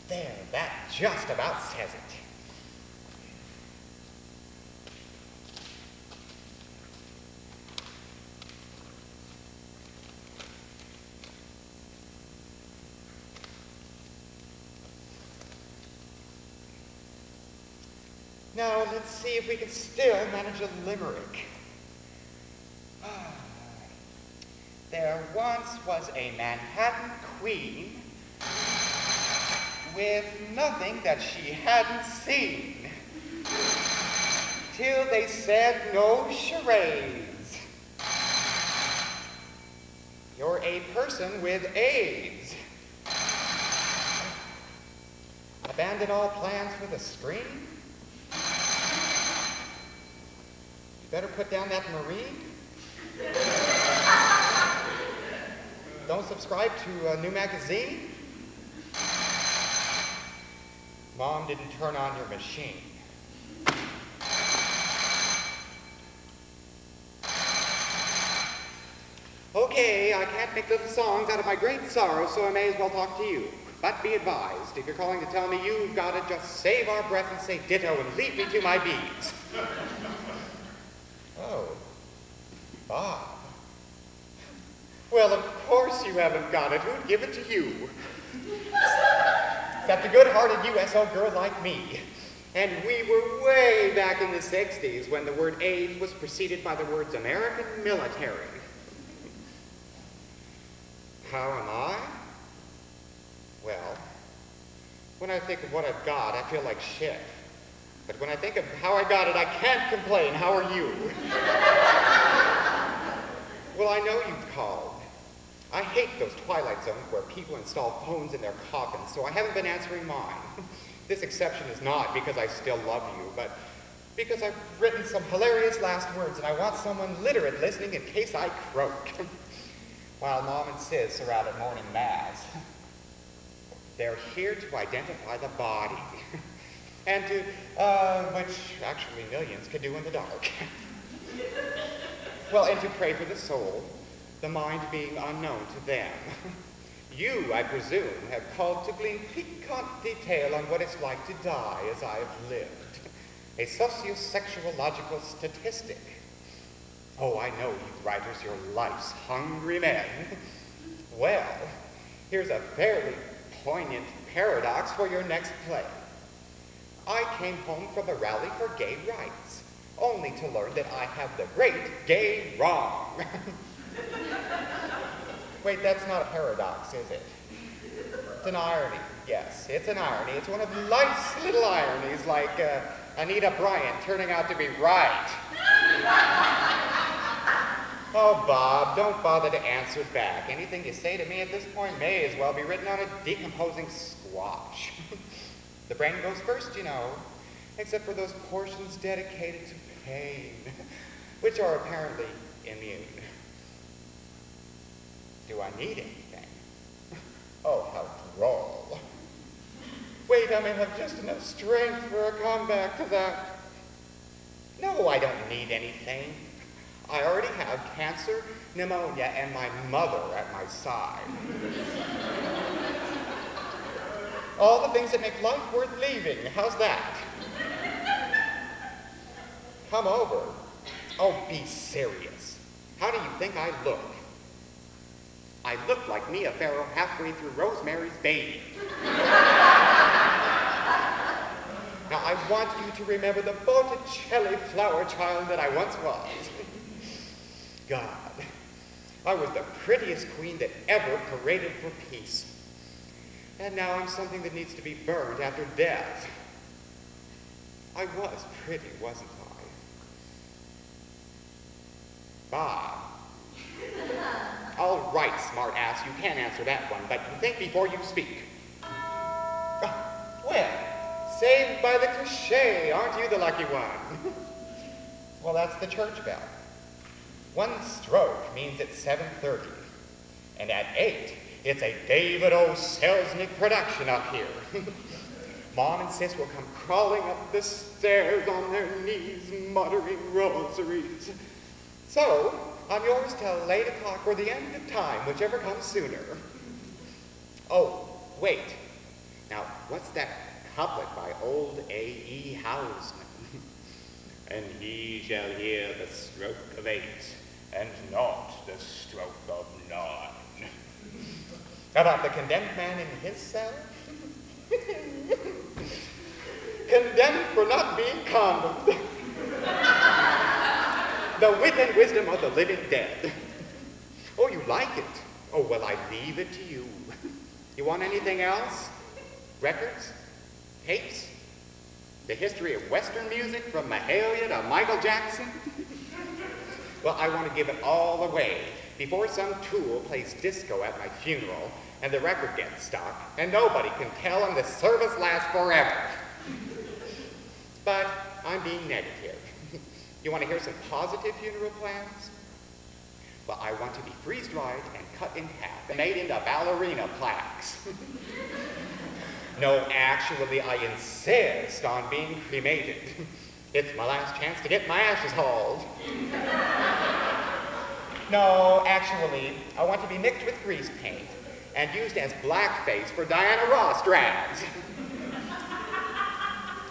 There, that just about says it. Now, let's see if we can still manage a limerick. There once was a Manhattan queen with nothing that she hadn't seen, till they said no charades. You're a person with AIDS. Abandon all plans for the screen? You better put down that Marine. Don't subscribe to a new magazine? Mom didn't turn on your machine. Okay, I can't make little songs out of my great sorrow, so I may as well talk to you. But be advised, if you're calling to tell me you've got to just save our breath and say ditto and leave me to my beads. Oh, Bob. Well, of course you haven't got it. Who'd give it to you? Except a good-hearted USO girl like me. And we were way back in the 60s when the word AIDS was preceded by the words American military. How am I? Well, when I think of what I've got, I feel like shit. But when I think of how I got it, I can't complain. How are you? Well, I know you've called. I hate those twilight zones where people install phones in their coffins, so I haven't been answering mine. This exception is not because I still love you, but because I've written some hilarious last words and I want someone literate listening in case I croak. While Mom and Sis are out at morning mass. They're here to identify the body, and to, which actually millions could do in the dark. Well, and to pray for the soul, the mind being unknown to them. You, I presume, have called to glean piquant detail on what it's like to die as I have lived. A socio-sexuological statistic. Oh, I know, you writers, you're life's hungry men. Well, here's a fairly poignant paradox for your next play. I came home from a rally for gay rights, only to learn that I have the great gay wrong. Wait, that's not a paradox, is it? It's an irony. Yes, it's an irony. It's one of life's little ironies, like Anita Bryant turning out to be right. Oh, Bob, don't bother to answer back. Anything you say to me at this point may as well be written on a decomposing squash. The brain goes first, you know, except for those portions dedicated to pain, which are apparently immune. Do I need anything? Oh, how droll. Wait, I may have just enough strength for a comeback to that. No, I don't need anything. I already have cancer, pneumonia, and my mother at my side. All the things that make life worth leaving. How's that? Come over. Oh, be serious. How do you think I look? I look like Mia Farrow halfway through Rosemary's Baby. Now, I want you to remember the Botticelli flower child that I once was. God, I was the prettiest queen that ever paraded for peace. And now I'm something that needs to be burned after death. I was pretty, wasn't I? Bob. All right, smart ass, you can answer that one, but think before you speak. Well, saved by the cliche, aren't you the lucky one? Well, that's the church bell. One stroke means it's 7:30, and at 8, it's a David O. Selznick production up here. Mom and Sis will come crawling up the stairs on their knees, muttering rosaries. So, I'm yours till late o'clock or the end of time, whichever comes sooner. Oh, wait. Now, what's that couplet by old A.E. Housman? And he shall hear the stroke of 8, and not the stroke of 9. About the condemned man in his cell? Condemned for not being condomed. The wit and wisdom of the living dead. Oh, you like it? Oh, well, I leave it to you. You want anything else? Records? Tapes? The history of Western music from Mahalia to Michael Jackson? Well, I want to give it all away before some tool plays disco at my funeral and the record gets stuck and nobody can tell him the service lasts forever. But I'm being negative. You want to hear some positive funeral plans? Well, I want to be freeze-dried and cut in half and made into ballerina plaques. No, actually, I insist on being cremated. It's my last chance to get my ashes hauled. No, actually, I want to be mixed with grease paint and used as blackface for Diana Ross drags.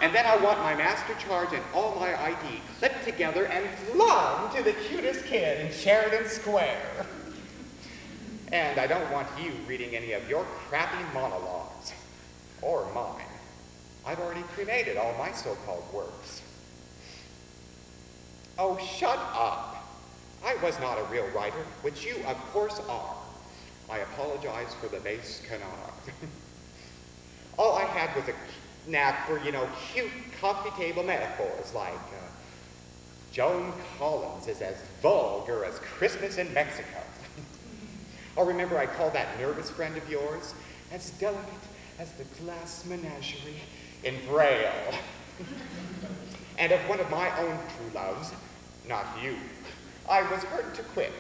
And then I want my master charge and all my ID clipped together and flung to the cutest kid in Sheridan Square. And I don't want you reading any of your crappy monologues. Or mine. I've already cremated all my so-called works. Oh, shut up. I was not a real writer, which you, of course, are. I apologize for the base canard. All I had was a knack for, cute coffee table metaphors like, Joan Collins is as vulgar as Christmas in Mexico. Or remember I called that nervous friend of yours as delicate as the glass menagerie in Braille. And of one of my own true loves, not you, I was heard to quip.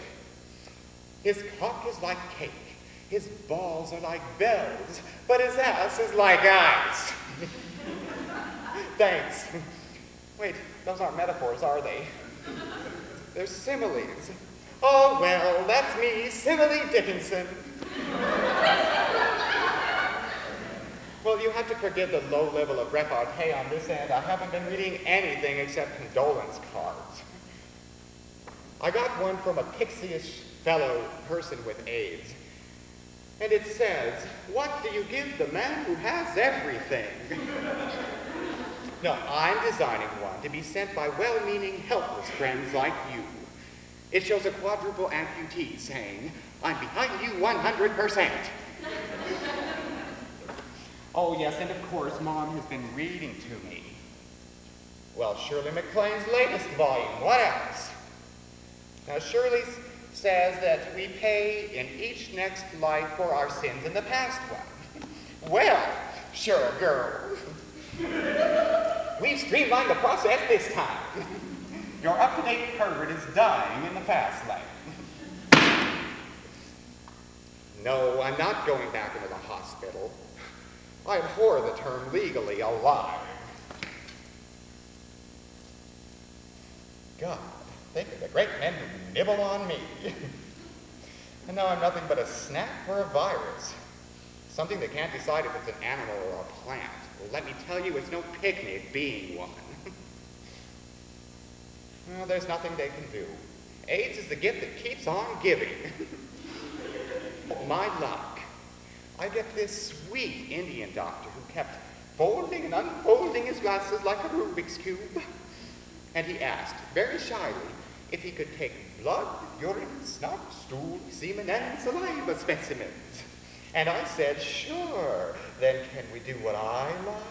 His cock is like cake, his balls are like bells, but his ass is like ice. Thanks. Wait, those aren't metaphors, are they? They're similes. Oh, well, that's me, Simile Dickinson. Well, you have to forgive the low level of repartee on this end. I haven't been reading anything except condolence cards. I got one from a pixie-ish fellow person with AIDS. And it says, what do you give the man who has everything? No, I'm designing one to be sent by well-meaning, helpless friends like you. It shows a quadruple amputee saying, I'm behind you 100%. Oh, yes, and of course, Mom has been reading to me. Well, Shirley MacLaine's latest volume, what else? Now, Shirley says that we pay in each next life for our sins in the past one. Well, sure, girl. We've streamlined the process this time. Your up-to-date pervert is dying in the fast lane. No, I'm not going back into the hospital. I abhor the term legally alive. God, think of the great men who nibble on me. And now I'm nothing but a snack for a virus. Something that can't decide if it's an animal or a plant. Well, let me tell you, it's no picnic being one. Well, there's nothing they can do. AIDS is the gift that keeps on giving. My luck. I get this sweet Indian doctor who kept folding and unfolding his glasses like a Rubik's Cube. And he asked, very shyly, if he could take blood, urine, snot, stool, semen, and saliva specimens. And I said, sure, then can we do what I like?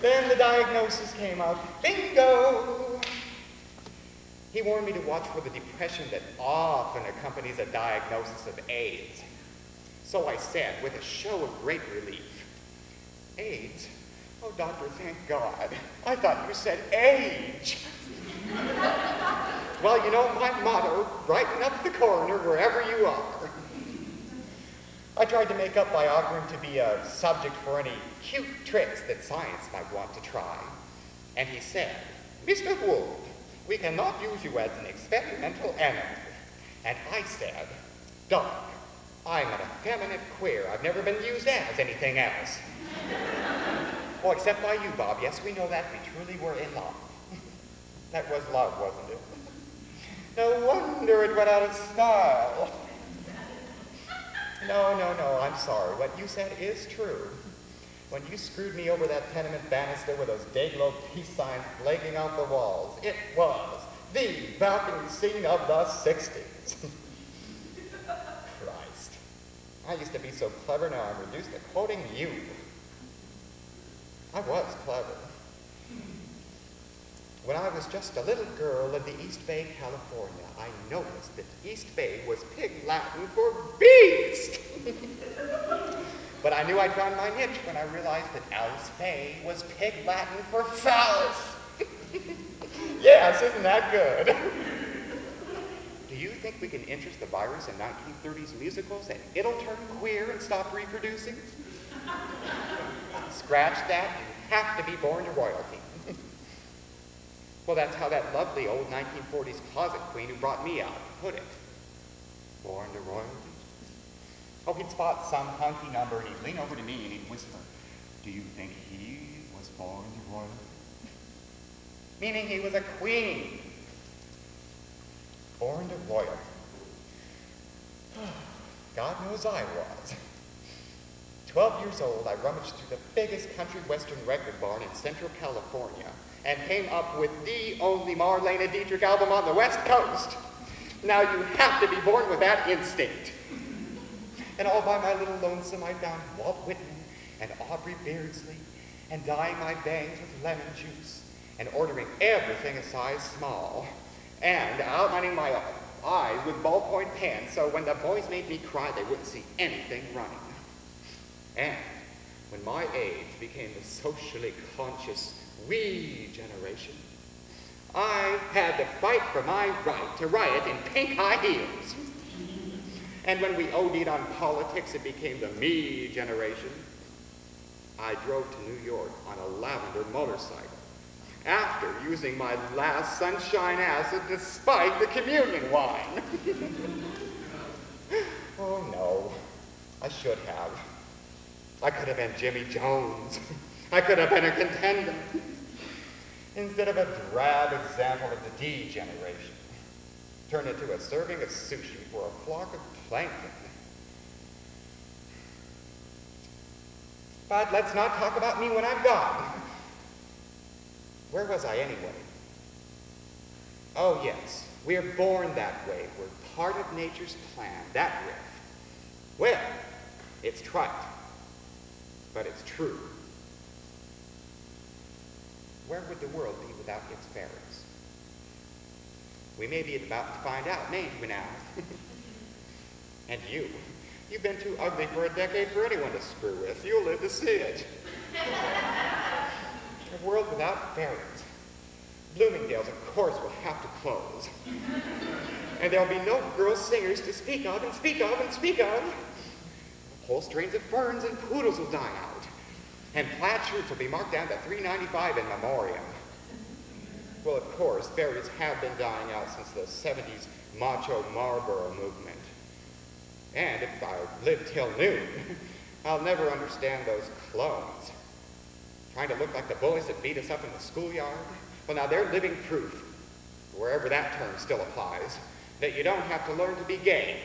Then the diagnosis came out, bingo! He warned me to watch for the depression that often accompanies a diagnosis of AIDS. So I said, with a show of great relief, AIDS? Oh, doctor, thank God. I thought you said age. Well, you know my motto, brighten up the corner wherever you are. I tried to make up by offering to be a subject for any cute tricks that science might want to try. And he said, Mr. Wood, we cannot use you as an experimental animal. And I said, Doc, I'm an effeminate queer. I've never been used as anything else. Oh, except by you, Bob. Yes, we know that. We truly were in love. That was love, wasn't it? No wonder it went out of style. No, I'm sorry. What you said is true. When you screwed me over that tenement banister with those day-glow peace signs flaking off the walls, it was the balcony scene of the 60s. Christ. I used to be so clever, now I'm reduced to quoting you. I was clever. When I was just a little girl in the East Bay, California, I noticed that East Bay was pig Latin for beast. But I knew I'd found my niche when I realized that Alice Bay was pig Latin for phallus. Yes, isn't that good? Do you think we can interest the virus in 1930s musicals and it'll turn queer and stop reproducing? Scratch that, you have to be born to royalty. Well, that's how that lovely old 1940s closet queen who brought me out put it. Born to royalty? Oh, he'd spot some hunky number and he'd lean over to me and he'd whisper, do you think he was born to royalty? Meaning he was a queen. Born to royalty. God knows I was. 12 years old, I rummaged through the biggest country western record barn in Central California and came up with the only Marlene Dietrich album on the West Coast. Now you have to be born with that instinct. And all by my little lonesome, I found Walt Whitman and Aubrey Beardsley and dyeing my bangs with lemon juice and ordering everything a size small and outlining my eyes with ballpoint pens so when the boys made me cry, they wouldn't see anything running. And when my age became the socially conscious we generation, I had to fight for my right to riot in pink high heels. And when we OD'd on politics, it became the me generation. I drove to New York on a lavender motorcycle after using my last sunshine acid despite the communion wine. Oh no, I should have. I could have been Jimmy Jones. I could have been a contender. Instead of a drab example of the D generation, turned into a serving of sushi for a flock of plankton. But let's not talk about me when I'm gone. Where was I anyway? Oh yes, we're born that way. We're part of nature's plan, that riff. Well, it's trite, but it's true. Where would the world be without its fairies? We may be about to find out, mayn't we now? And you've been too ugly for a decade for anyone to screw with. You'll live to see it. A world without fairies. Bloomingdale's, of course, will have to close. And there'll be no girl singers to speak of and speak of and speak of. Whole strains of ferns and poodles will die out. And plaid shirts will be marked down to $3.95 in memoriam. Well, of course, fairies have been dying out since the 70s macho Marlboro movement. And if I live till noon, I'll never understand those clones. Trying to look like the bullies that beat us up in the schoolyard. Well, now they're living proof, wherever that term still applies, that you don't have to learn to be gay.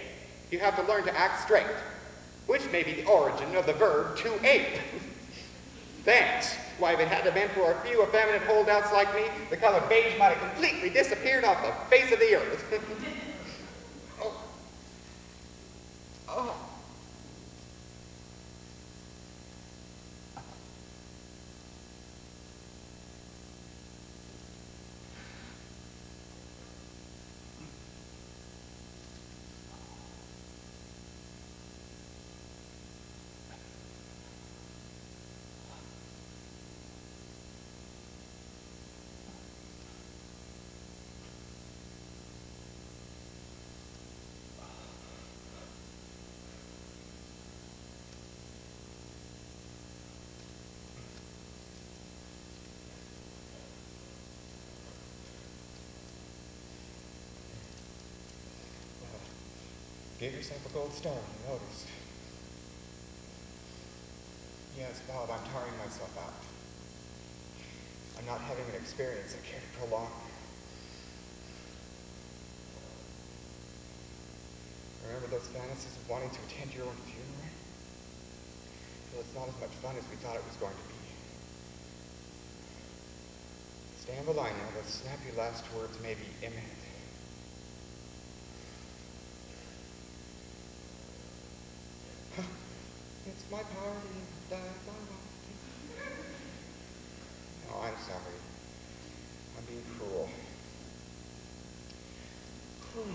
You have to learn to act straight, which may be the origin of the verb to ape. Thanks. Why, if it hadn't been for a few effeminate holdouts like me, the color beige might have completely disappeared off the face of the earth. Oh. Oh. Give yourself a gold star, you noticed. Yes, Bob, I'm tiring myself out. I'm not having an experience I care to prolong. Remember those fantasies of wanting to attend your own funeral? Well, it's not as much fun as we thought it was going to be. Stay on the line now. Those snappy last words may be imminent. It's my party. Die if I want. Oh, I'm sorry. I'm being cruel. Well,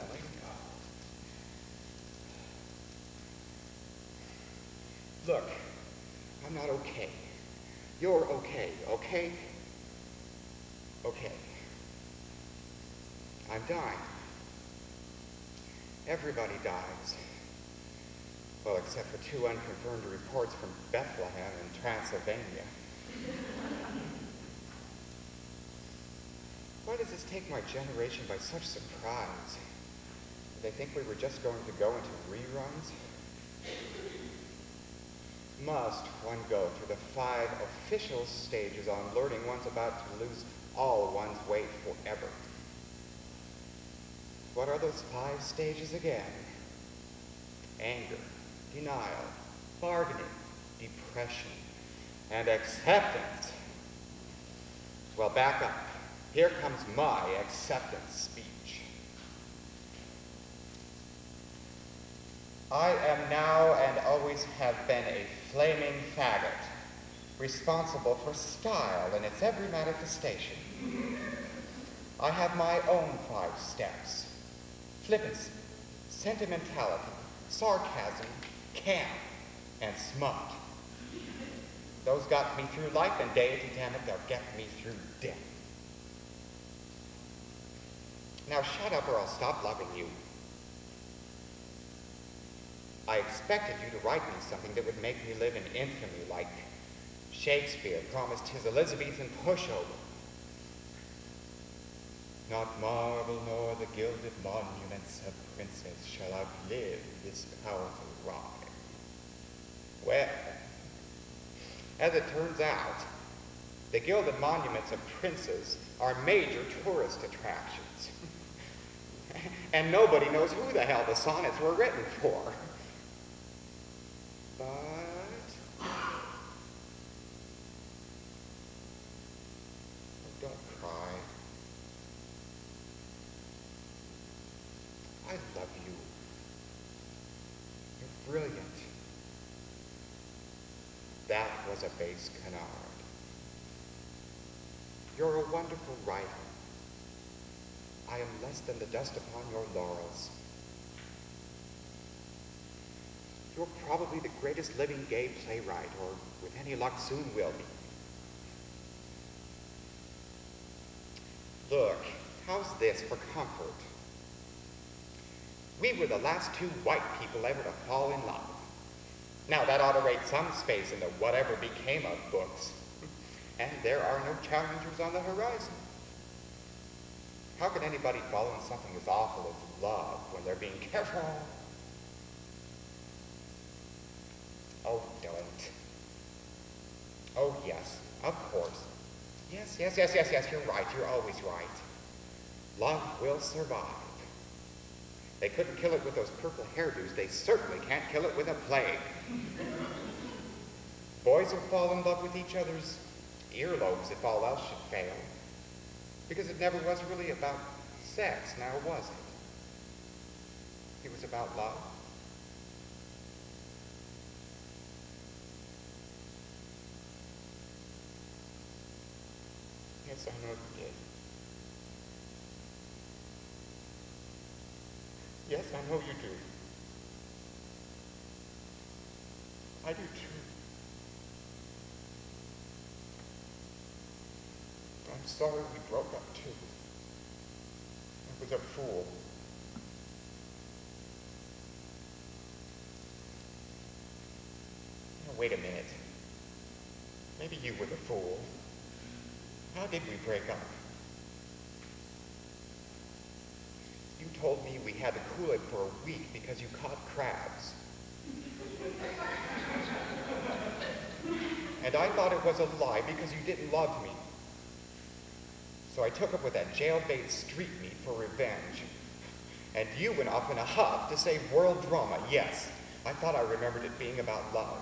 let it go. Look, I'm not okay. You're okay, okay? Okay. I'm dying. Everybody dies. Well, except for 2 unconfirmed reports from Bethlehem and Transylvania. Why does this take my generation by such surprise? Did they think we were just going to go into reruns? Must one go through the 5 official stages on learning one's about to lose all one's weight forever? What are those 5 stages again? Anger, denial, bargaining, depression, and acceptance. Well, back up. Here comes my acceptance speech. I am now and always have been a flaming faggot, responsible for style in its every manifestation. I have my own 5 steps: flippancy, sentimentality, sarcasm, camp, and smut. Those got me through life, and deity, damn it, they'll get me through death. Now shut up or I'll stop loving you. I expected you to write me something that would make me live in infamy, like Shakespeare promised his Elizabethan pushover. Not marble nor the gilded monuments of princes shall outlive this powerful rhyme. Well, as it turns out, the gilded monuments of princes are major tourist attractions. And nobody knows who the hell the sonnets were written for. But don't cry. I love you. You're brilliant. That was a base canard. You're a wonderful writer. I am less than the dust upon your laurels. You're probably the greatest living gay playwright, or with any luck soon will be. Look, how's this for comfort? We were the last 2 white people ever to fall in love. Now that ought to rate some space in the whatever became of books. And there are no challengers on the horizon. How can anybody fall in something as awful as love when they're being careful? Oh, don't. Oh, yes, of course. Yes, you're right. You're always right. Love will survive. They couldn't kill it with those purple hairdos. They certainly can't kill it with a plague. Boys will fall in love with each other's earlobes if all else should fail. Because it never was really about sex, now was it? It was about love. Yes, I know you did. Yes, I know you do. I do too. I'm sorry we broke up too. I was a fool. Now, wait a minute. Maybe you were the fool. How did we break up? You told me we had to cool it for a week because you caught crabs. And I thought it was a lie because you didn't love me. So I took up with that jailbait street meat for revenge. And you went off in a huff to save world drama. Yes, I thought I remembered it being about love.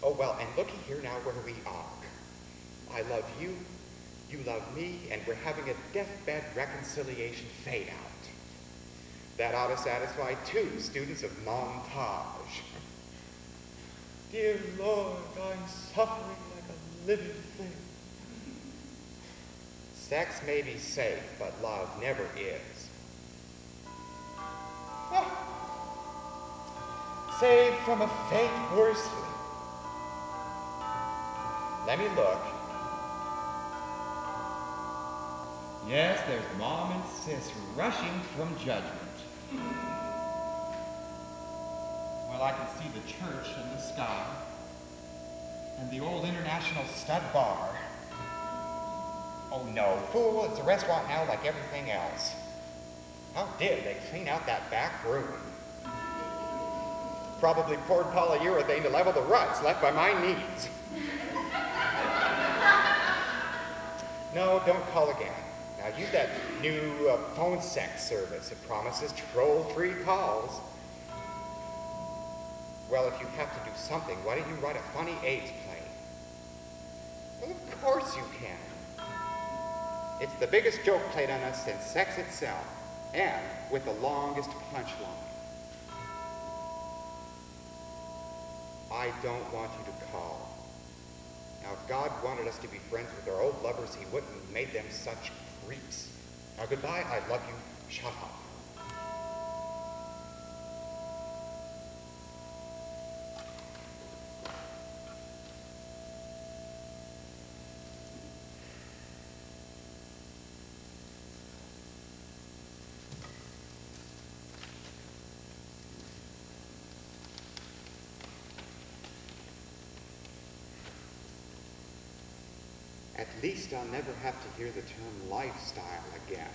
Oh, well, and looky here now where we are. I love you, you love me, and we're having a deathbed reconciliation fade out. That ought to satisfy 2 students of montage. Dear Lord, I'm suffering like a living thing. Sex may be safe, but love never is. Oh. Saved from a fate worse. Let me look. Yes, there's Mom and Sis rushing from judgment. Well, I can see the church in the sky, and the old International Stud Bar. Oh no, fool, it's a restaurant now like everything else. How did they clean out that back room? Probably poured polyurethane to level the ruts left by my knees. No, don't call again. Now use that new phone sex service. It promises troll-free calls. Well, if you have to do something, why don't you write a funny AIDS play? Well, of course you can. It's the biggest joke played on us since sex itself, and with the longest punchline. I don't want you to call. Now, if God wanted us to be friends with our old lovers, he wouldn't have made them such creeps. Now, goodbye, I love you, shut up. At least I'll never have to hear the term lifestyle again.